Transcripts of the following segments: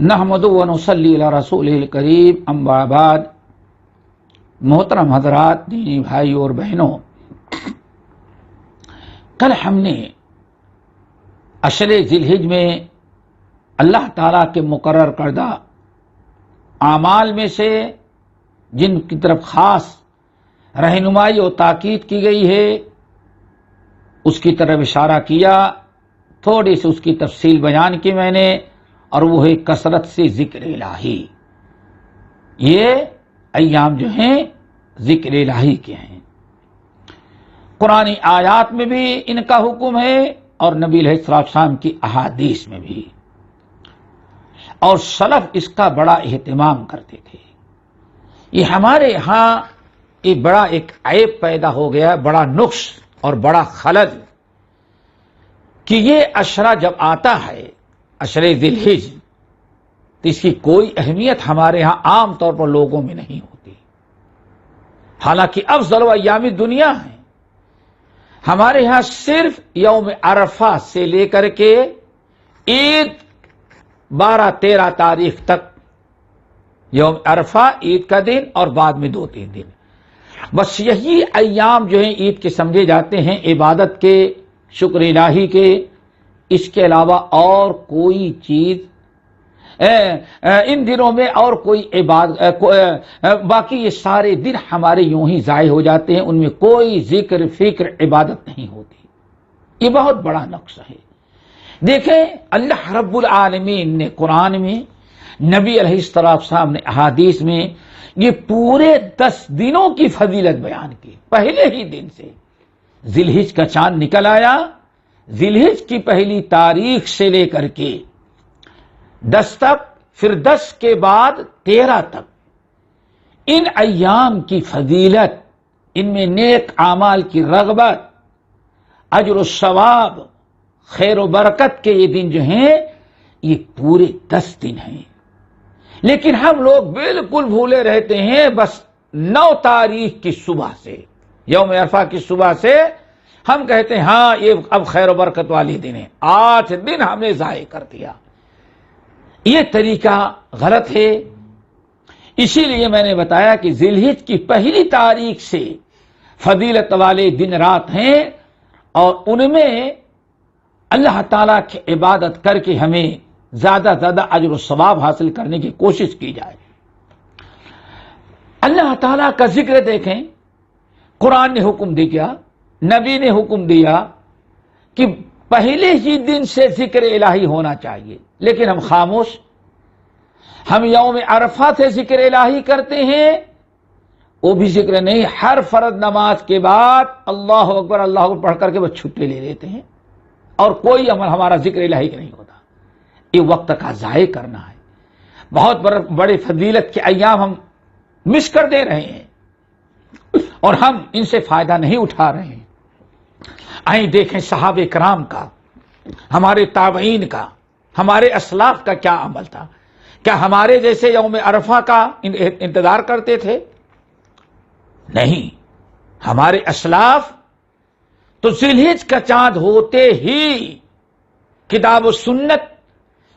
نحمدہ و نصلی علی رسول الکریم، اما بعد۔ محترم حضرات، دینی بھائی اور بہنوں، کل ہم نے عشر ذی الحجہ میں اللہ تعالیٰ کے مقرر کردہ اعمال میں سے جن کی طرف خاص رہنمائی اور تاکید کی گئی ہے اس کی طرف اشارہ کیا، تھوڑی سی اس کی تفصیل بیان کی میں نے، اور وہ ہے کثرت سے ذکر الہی۔ یہ ایام جو ہیں ذکر الہی کے ہیں، قرآنی آیات میں بھی ان کا حکم ہے اور نبی علیہ السلام کی احادیث میں بھی، اور سلف اس کا بڑا اہتمام کرتے تھے۔ یہ ہمارے ہاں یہ بڑا ایک عیب پیدا ہو گیا، بڑا نقص اور بڑا خلل، کہ یہ عشرہ جب آتا ہے عشر ذی الحجہ تو اس کی کوئی اہمیت ہمارے ہاں عام طور پر لوگوں میں نہیں ہوتی، حالانکہ افضل ایام دنیا ہے۔ ہمارے ہاں صرف یوم عرفہ سے لے کر کے عید 12-13 تاریخ تک، یوم عرفہ عید کا دن اور بعد میں 2-3 دن، بس یہی ایام جو ہیں عید کے سمجھے جاتے ہیں، عبادت کے، شکر الہی کے۔ اس کے علاوہ اور کوئی چیز ان دنوں میں اور کوئی عبادت، باقی یہ سارے دن ہمارے یوں ہی ضائع ہو جاتے ہیں، ان میں کوئی ذکر فکر عبادت نہیں ہوتی۔ یہ بہت بڑا نقص ہے۔ دیکھیں، اللہ رب العالمین نے قرآن میں، نبی علیہ السلام نے احادیث میں یہ پورے 10 دنوں کی فضیلت بیان کی۔ پہلے ہی دن سے ذی الحجہ کا چاند نکل آیا، ذی الحجہ کی پہلی تاریخ سے لے کر کے 10 تک، پھر 10 کے بعد 13 تک، ان ایام کی فضیلت، ان میں نیک اعمال کی رغبت، اجر و ثواب، خیر و برکت کے یہ دن جو ہیں یہ پورے 10 دن ہیں۔ لیکن ہم لوگ بالکل بھولے رہتے ہیں، بس 9 تاریخ کی صبح سے، یوم عرفہ کی صبح سے ہم کہتے ہیں ہاں یہ اب خیر و برکت والی دن ہے، 8 دن ہم نے ضائع کر دیا۔ یہ طریقہ غلط ہے۔ اسی لیے میں نے بتایا کہ ذی الحجہ کی پہلی تاریخ سے فضیلت والے دن رات ہیں، اور ان میں اللہ تعالیٰ کی عبادت کر کے ہمیں زیادہ زیادہ اجر و ثواب حاصل کرنے کی کوشش کی جائے۔ اللہ تعالیٰ کا ذکر دیکھیں، قرآن نے حکم دیا، نبی نے حکم دیا کہ پہلے ہی دن سے ذکر الہی ہونا چاہیے، لیکن ہم خاموش۔ ہم یوم عرفہ سے ذکر الہی کرتے ہیں، وہ بھی ذکر نہیں، ہر فرض نماز کے بعد اللہ اکبر اللہ اکبر پڑھ کر کے بس چھٹی لے لیتے ہیں، اور کوئی عمل ہمارا ذکر الہی کا نہیں ہوتا۔ یہ وقت کا ضائع کرنا ہے۔ بہت بڑے فضیلت کے ایام ہم مس کر دے رہے ہیں، اور ہم ان سے فائدہ نہیں اٹھا رہے ہیں۔ آئیں دیکھیں صحابہ کرام کا، ہمارے تابعین کا، ہمارے اسلاف کا کیا عمل تھا۔ کیا ہمارے جیسے یوم عرفہ کا انتظار کرتے تھے؟ نہیں، ہمارے اسلاف تو ذی الحجہ کا چاند ہوتے ہی کتاب و سنت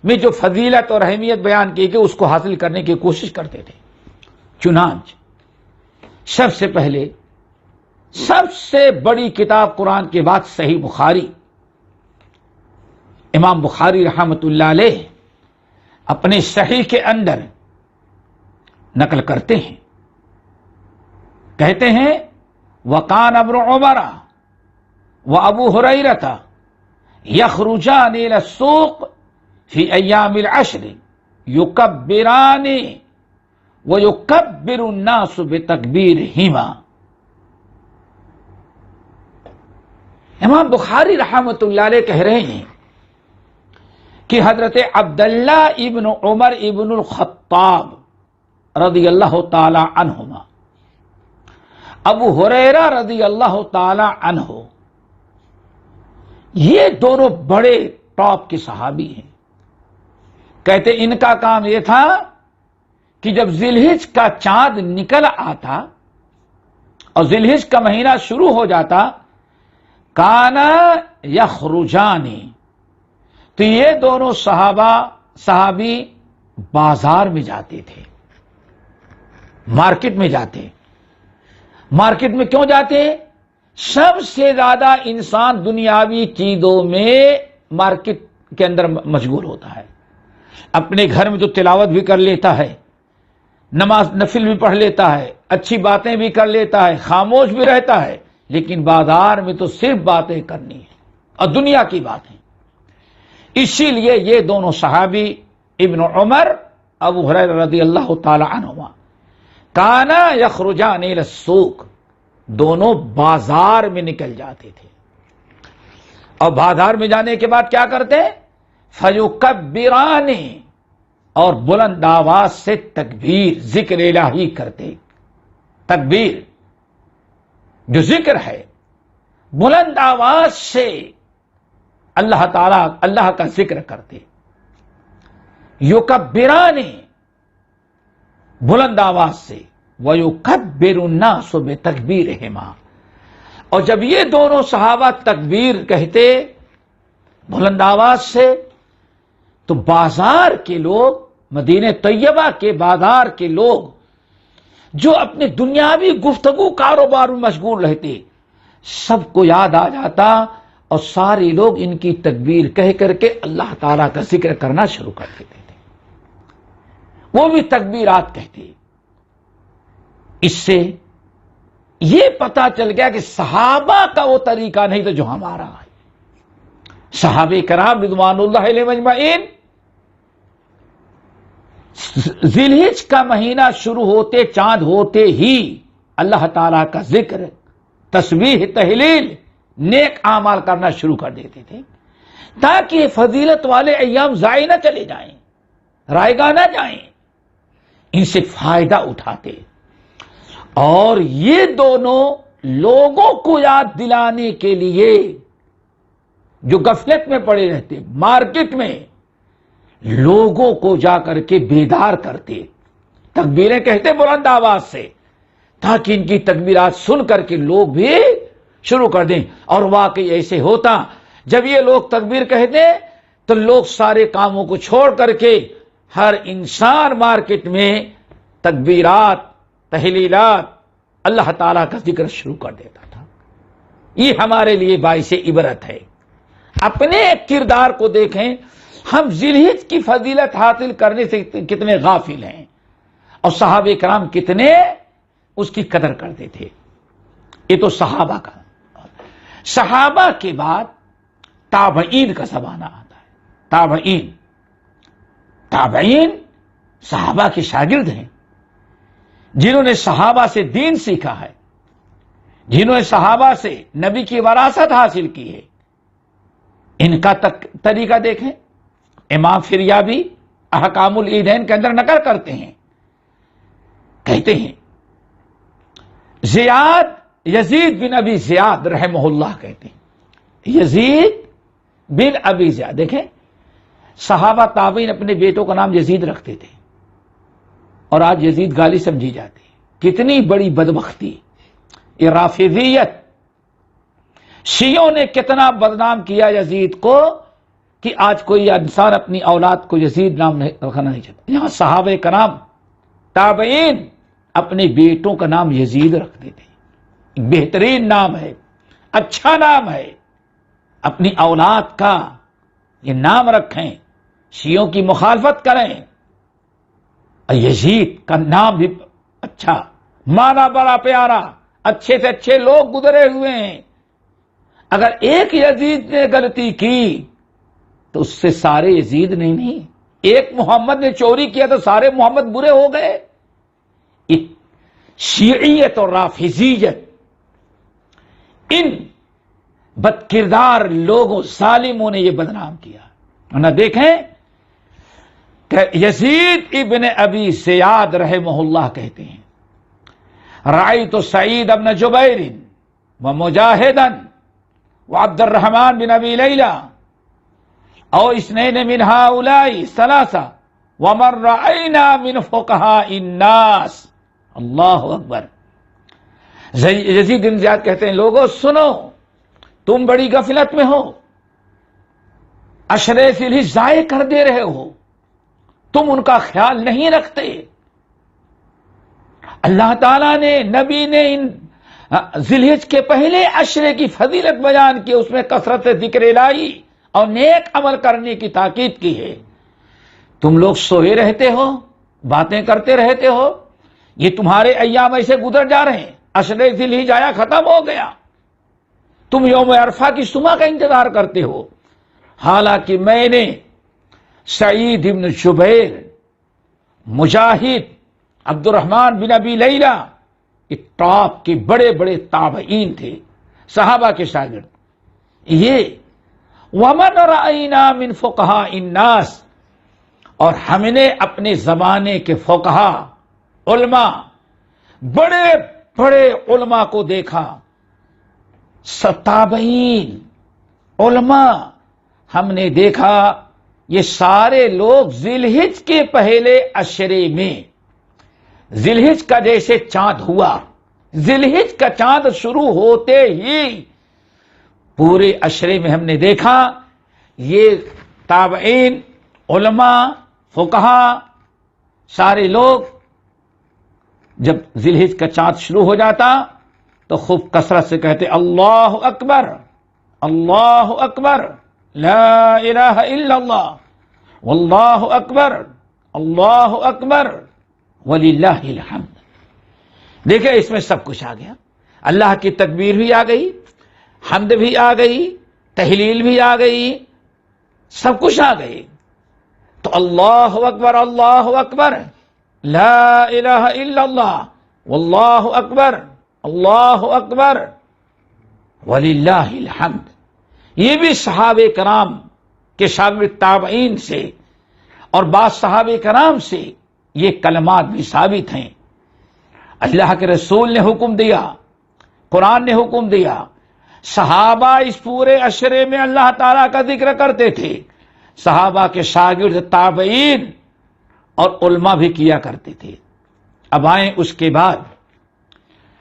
میں جو فضیلت اور اہمیت بیان کی گئی اس کو حاصل کرنے کی کوشش کرتے تھے۔ چنانچہ سب سے پہلے، سب سے بڑی کتاب قرآن کے بعد صحیح بخاری، امام بخاری رحمۃ اللہ علیہ اپنے صحیح کے اندر نقل کرتے ہیں، کہتے ہیں وَقَانَ ابْنُ عُمَرَ وَأَبُو هُرَيْرَةَ يَخْرُجَانِ إِلَى السُّوقِ فِي أَيَّامِ الْعَشْرِ يُكَبِّرَانِ وَيُكَبِّرُ النَّاسُ بِتَكْبِيرِهِمَا۔ امام بخاری رحمۃ اللہ علیہ کہہ رہے ہیں کہ حضرت عبداللہ ابن عمر ابن الخطاب رضی اللہ تعالی عنہما، ابو ہریرہ رضی اللہ تعالی عنہ، یہ دونوں بڑے ٹاپ کے صحابی ہیں۔ کہتے ان کا کام یہ تھا کہ جب ذی الحجہ کا چاند نکل آتا اور ذی الحجہ کا مہینہ شروع ہو جاتا، کانا یخرجان، تو یہ دونوں صحابی بازار میں جاتے تھے، مارکیٹ میں جاتے. مارکیٹ میں کیوں جاتے؟ سب سے زیادہ انسان دنیاوی چیزوں میں مارکیٹ کے اندر مشغول ہوتا ہے. اپنے گھر میں تو تلاوت بھی کر لیتا ہے، نماز نفل بھی پڑھ لیتا ہے، اچھی باتیں بھی کر لیتا ہے، خاموش بھی رہتا ہے، لیکن بازار میں تو صرف باتیں کرنی ہے اور دنیا کی باتیں. اسی لیے یہ دونوں صحابی ابن عمر، ابو ہریرہ رضی اللہ تعالی عنہما، کانا یخرجان الی السوق، دونوں بازار میں نکل جاتے تھے. اور بازار میں جانے کے بعد کیا کرتے؟ فیکبران، اور بلند آواز سے تکبیر، ذکر الہی کرتے. تکبیر جو ذکر ہے، بلند آواز سے اللہ تعالی اللہ کا ذکر کرتے. یکبران، بلند آواز سے، وَيُكَبِّرُ النَّاسُ بِتَكْبِيرِهِمَا، اور جب یہ دونوں صحابہ تکبیر کہتے بلند آواز سے، تو بازار کے لوگ، مدینہ طیبہ کے بازار کے لوگ جو اپنے دنیاوی گفتگو کاروبار میں مشغول رہتے، سب کو یاد آ جاتا اور سارے لوگ ان کی تکبیر کہہ کر کے اللہ تعالیٰ کا ذکر کرنا شروع کر دیتے تھے. وہ بھی تکبیرات کہتے. اس سے یہ پتا چل گیا کہ صحابہ کا وہ طریقہ نہیں تھا جو ہمارا ہے. صحابہ کرام رضوان اللہ علیہم اجمعین ذی الحجہ کا مہینہ شروع ہوتے، چاند ہوتے ہی اللہ تعالیٰ کا ذکر، تسبیح، تہلیل، نیک اعمال کرنا شروع کر دیتے تھے، تاکہ فضیلت والے ایام ضائع نہ چلے جائیں، رائگاں نہ جائیں. ان سے فائدہ اٹھاتے. اور یہ دونوں لوگوں کو یاد دلانے کے لیے جو غفلت میں پڑے رہتے، مارکیٹ میں لوگوں کو جا کر کے بیدار کرتے، تکبیریں کہتے بلند آواز سے، تاکہ ان کی تکبیرات سن کر کے لوگ بھی شروع کر دیں. اور واقعی ایسے ہوتا، جب یہ لوگ تکبیر کہتے تو لوگ سارے کاموں کو چھوڑ کر کے ہر انسان مارکیٹ میں تکبیرات، تہلیلات، اللہ تعالیٰ کا ذکر شروع کر دیتا تھا. یہ ہمارے لیے باعث عبرت ہے. اپنے کردار کو دیکھیں، ہم ذی الحجہ کی فضیلت حاصل کرنے سے کتنے غافل ہیں، اور صحابہ کرام کتنے اس کی قدر کرتے تھے. یہ تو صحابہ کا. صحابہ کے بعد تابعین کا زمانہ آتا ہے. تابعین صحابہ کے شاگرد ہیں، جنہوں نے صحابہ سے دین سیکھا ہے، جنہوں نے صحابہ سے نبی کی وراثت حاصل کی ہے. ان کا طریقہ دیکھیں. امام فریابی احکام العیدین کے اندر نقل کرتے ہیں، کہتے ہیں یزید بن ابی زیاد رحمہ اللہ کہتے ہیں، یزید بن ابی زیاد. دیکھیں، صحابہ تابعین اپنے بیٹوں کا نام یزید رکھتے تھے، اور آج یزید گالی سمجھی جاتی ہے. کتنی بڑی بدبختی. یہ رافضیت، شیعوں نے کتنا بدنام کیا یزید کو کہ آج کوئی انسان اپنی اولاد کو یزید نام رکھنا نہیں چاہتا. یہاں صحابہ کرام تابعین اپنے بیٹوں کا نام یزید رکھتے تھے. بہترین نام ہے، اچھا نام ہے. اپنی اولاد کا یہ نام رکھیں، شیعوں کی مخالفت کریں. یزید کا نام بھی اچھا، مانا بڑا پیارا، اچھے سے اچھے لوگ گزرے ہوئے ہیں. اگر ایک یزید نے غلطی کی تو اس سے سارے یزید نہیں. ایک محمد نے چوری کیا تو سارے محمد برے ہو گئے. شیعیت اور رافضیت، ان بد کردار لوگوں، ظالموں نے یہ بدنام کیا. نہ دیکھیں کہ یزید ابن ابی زیاد رحمہ اللہ کہتے ہیں، رأیت سعید ابن جبیر ومجاہدا وعبد الرحمن بن ابی لیلى او اثنین من هؤلاء ثلاثہ ومن رأینا من فقہاء الناس. اللہ اکبر. یزید بن زیاد کہتے ہیں، لوگوں سنو، تم بڑی غفلت میں ہو، عشرے ذی الحجہ ضائع کر دے رہے ہو. تم ان کا خیال نہیں رکھتے؟ اللہ تعالیٰ نے، نبی نے ان ذی الحج کے پہلے عشرے کی فضیلت بیان کی، اس میں کثرت ذکر الہی اور نیک عمل کرنے کی تاکید کی ہے۔ تم لوگ سوئے رہتے ہو، باتیں کرتے رہتے ہو، یہ تمہارے ایام ایسے گزر جا رہے ہیں، عشرے ذی الحج آیا ختم ہو گیا، تم یوم عرفہ کی صبح کا انتظار کرتے ہو۔ حالانکہ میں نے سعید بن جبیر، مجاہد، عبد الرحمن بن ابی لیلہ، یہ ٹاپ کے بڑے بڑے تابعین تھے، صحابہ کے شاگرد، یہ وَمَنْ رَأَيْنَا مِنْ فُقَهَاءِ النَّاسِ، اور ہم نے اپنے زمانے کے فقہا، علماء، بڑے بڑے علماء کو دیکھا، تابعین، علماء، ہم نے دیکھا یہ سارے لوگ ذی الحج کے پہلے عشرے میں، ذی الحج کا جیسے چاند ہوا، ذی الحج کا چاند شروع ہوتے ہی پورے عشرے میں ہم نے دیکھا یہ تابعین، علماء، فقہا، سارے لوگ جب ذی الحج کا چاند شروع ہو جاتا تو خوب کثرت سے کہتے اللہ اکبر، اللہ اکبر، لا الہ الا اللہ، واللہ اکبر، اللہ اکبر، وللہ الحمد۔ دیکھیں اس میں سب کچھ آ گیا، اللہ کی تکبیر بھی آ گئی، حمد بھی آ گئی، تہلیل بھی آ گئی، سب کچھ آ گئی۔ تو اللہ اکبر، اللہ اکبر، لا الہ الا اللہ، واللہ اکبر، اللہ اکبر، وللہ الحمد، یہ بھی صحابہ کرام کے شاگرد تابعین سے اور بعض صحابہ کرام سے یہ کلمات بھی ثابت ہیں۔ اللہ کے رسول نے حکم دیا، قرآن نے حکم دیا، صحابہ اس پورے عشرے میں اللہ تعالیٰ کا ذکر کرتے تھے، صحابہ کے شاگرد، تابعین اور علماء بھی کیا کرتے تھے۔ اب آئیں اس کے بعد،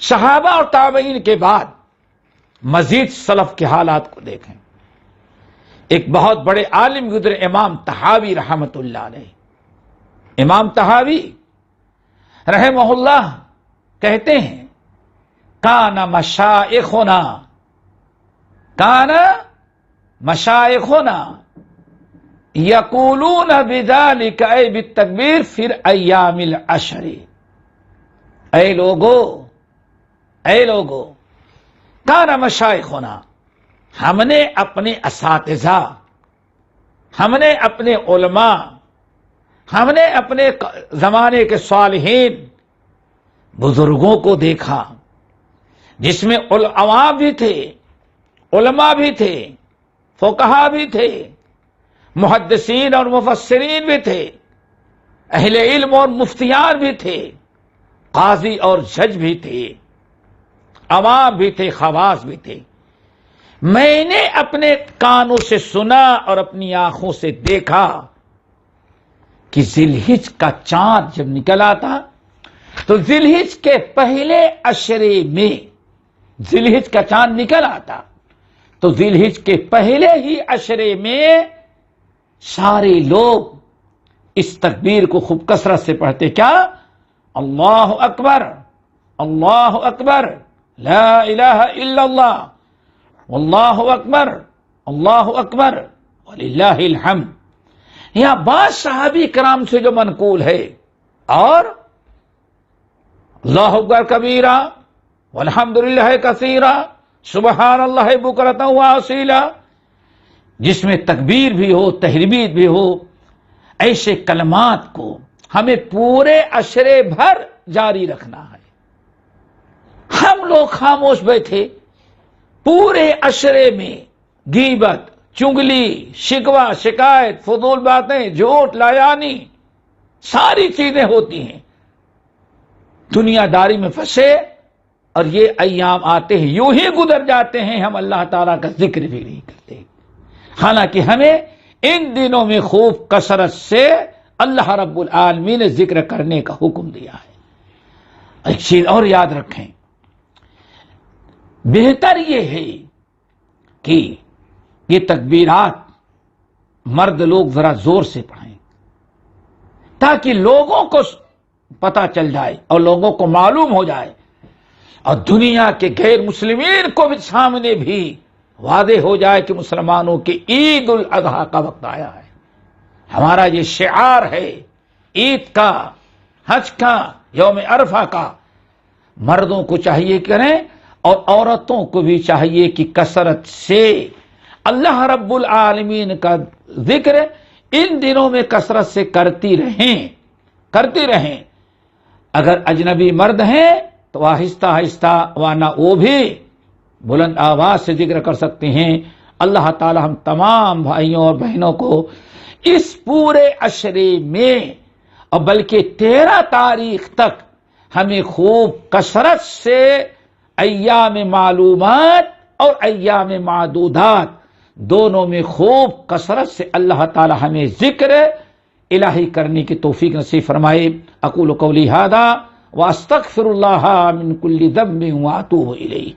صحابہ اور تابعین کے بعد مزید سلف کے حالات کو دیکھیں۔ ایک بہت بڑے عالم گزرے، امام طحاوی رحمۃ اللہ علیہ۔ امام طحاوی رحمہ اللہ کہتے ہیں کان مشائخنا، کان مشائخنا یقولون بذلک ای بالتکبیر فی ایام العشر، اے لوگو، اے لوگو، کان مشائخنا، ہم نے اپنے اساتذہ، ہم نے اپنے علماء، ہم نے اپنے زمانے کے صالحین بزرگوں کو دیکھا، جس میں عوام بھی تھے، علماء بھی تھے، فقہا بھی تھے، محدثین اور مفسرین بھی تھے، اہل علم اور مفتیان بھی تھے، قاضی اور جج بھی تھے، عوام بھی تھے، خواص بھی تھے۔ میں نے اپنے کانوں سے سنا اور اپنی آنکھوں سے دیکھا کہ ذی الحج کا چاند جب نکل آتا تو ذی الحج کے پہلے عشرے میں، ذی الحج کا چاند نکل آتا تو ذی الحج کے پہلے ہی عشرے میں سارے لوگ اس تکبیر کو خوب کثرت سے پڑھتے، کیا؟ اللہ اکبر، اللہ اکبر، لا الہ الا اللہ، واللہ اکبر، اللہ اکبر، وللہ الحمد۔ یہاں بعض صحابی کرام سے جو منقول ہے، اور اللہ اکبر کبیرہ والحمدللہ کثیرہ سبحان اللہ بکرۃ واصیلا، جس میں تکبیر بھی ہو، تحریمید بھی ہو، ایسے کلمات کو ہمیں پورے عشرے بھر جاری رکھنا ہے۔ ہم لوگ خاموش بیٹھے پورے عشرے میں غیبت، چگلی، شکوہ، شکایت، فضول باتیں، جھوٹ، لایانی، ساری چیزیں ہوتی ہیں، دنیا داری میں پھنسے، اور یہ ایام آتے ہیں یوں ہی گزر جاتے ہیں، ہم اللہ تعالیٰ کا ذکر بھی نہیں کرتے، حالانکہ ہمیں ان دنوں میں خوب کثرت سے اللہ رب العالمین نے ذکر کرنے کا حکم دیا ہے۔ ایک چیز اور یاد رکھیں، بہتر یہ ہے کہ یہ تکبیرات مرد لوگ ذرا زور سے پڑھیں، تاکہ لوگوں کو پتہ چل جائے اور لوگوں کو معلوم ہو جائے اور دنیا کے غیر مسلمین کو بھی سامنے بھی واضح ہو جائے کہ مسلمانوں کے عید الاضحیٰ کا وقت آیا ہے۔ ہمارا یہ شعار ہے عید کا، حج کا، یوم عرفہ کا۔ مردوں کو چاہیے کریں اور عورتوں کو بھی چاہیے کہ کثرت سے اللہ رب العالمین کا ذکر ان دنوں میں کثرت سے کرتی رہیں۔ اگر اجنبی مرد ہیں تو آہستہ آہستہ ورنہ وہ بھی بلند آواز سے ذکر کر سکتے ہیں۔ اللہ تعالی ہم تمام بھائیوں اور بہنوں کو اس پورے عشرے میں اور بلکہ 13 تاریخ تک ہمیں خوب کثرت سے ایام معلومات اور ایام معدودات دونوں میں خوب کثرت سے اللہ تعالی ہمیں ذکر الہی کرنے کی توفیق نصیب فرمائے۔ اقول قولی ھذا واستغفر اللہ من کل ذنب واتوب الیہ۔